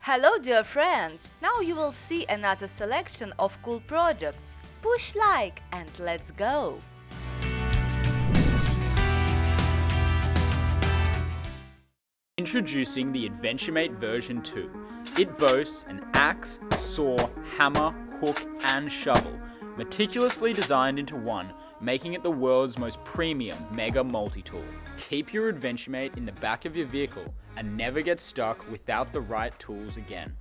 Hello dear friends! Now you will see another selection of cool products. Push like and let's go! Introducing the AdventureMate version 2. It boasts an axe, saw, hammer, hook and shovel, meticulously designed into one, making it the world's most premium Mega-Multitool. Keep your AdventureMate in the back of your vehicle and never get stuck without the right tools again.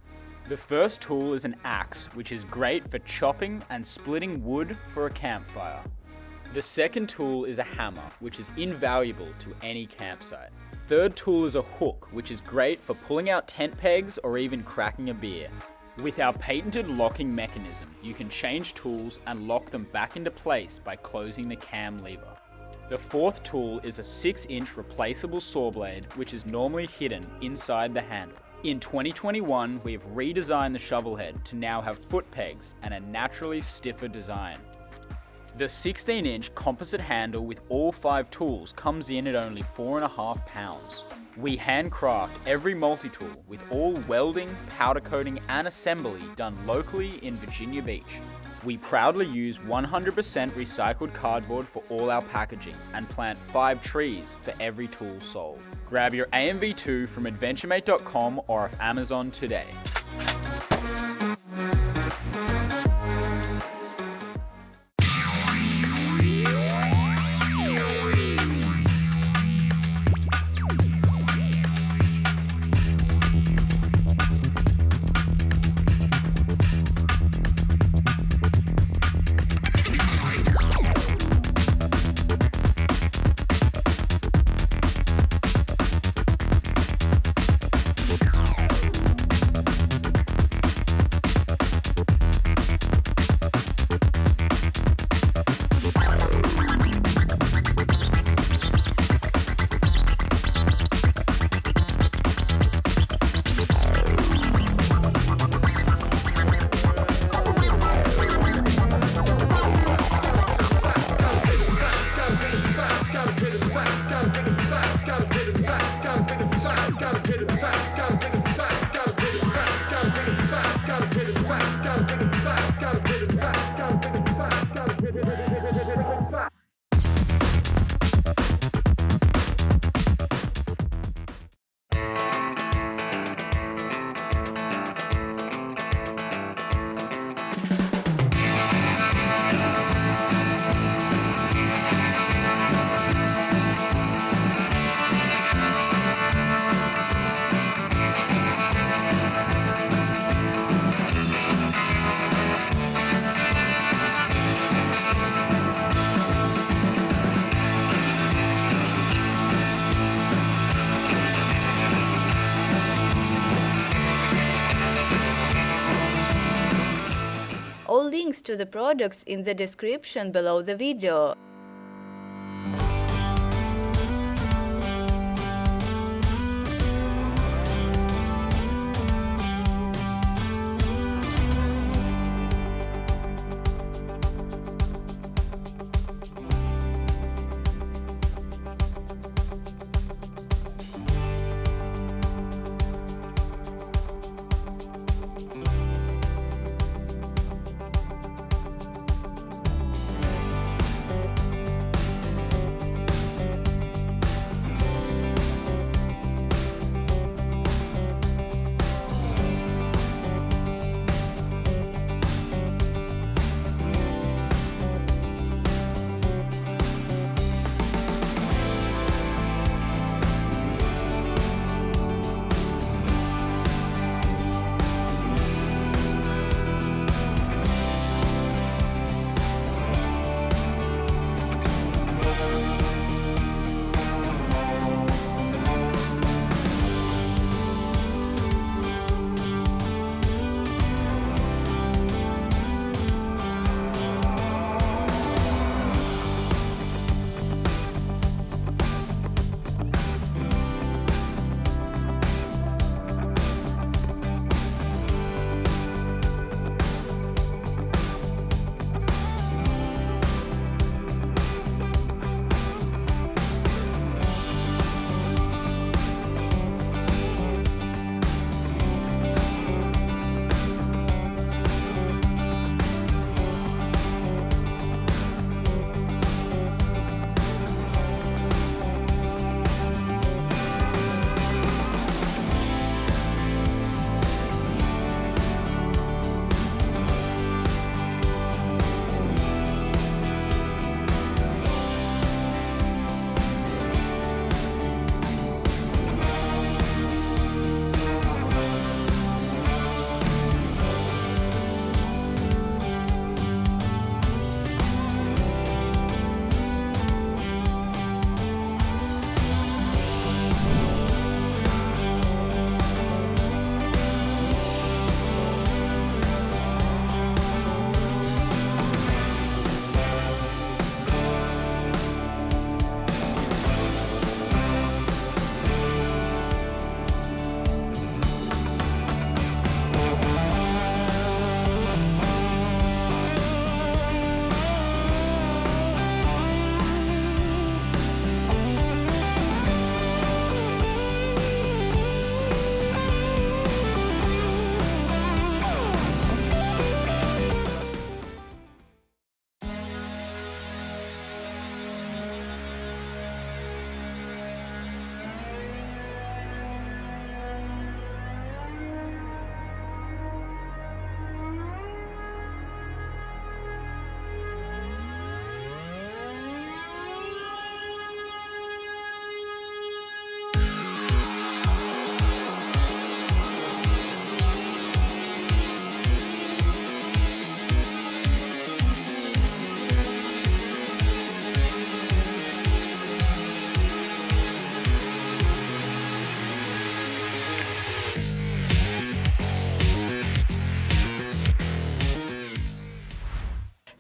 The first tool is an axe, which is great for chopping and splitting wood for a campfire. The second tool is a hammer, which is invaluable to any campsite. Third tool is a hook, which is great for pulling out tent pegs or even cracking a beer. With our patented locking mechanism, you can change tools and lock them back into place by closing the cam lever. The fourth tool is a 6-inch replaceable saw blade, which is normally hidden inside the handle. In 2021, we have redesigned the shovel head to now have foot pegs and a naturally stiffer design. The 16-inch composite handle with all 5 tools comes in at only 4.5 pounds. We handcraft every multi-tool with all welding, powder coating and assembly done locally in Virginia Beach. We proudly use 100% recycled cardboard for all our packaging and plant 5 trees for every tool sold. Grab your AMV2 from adventuremate.com or off Amazon today. All links to the products in the description below the video.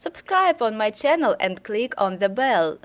Subscribe on my channel and click on the bell.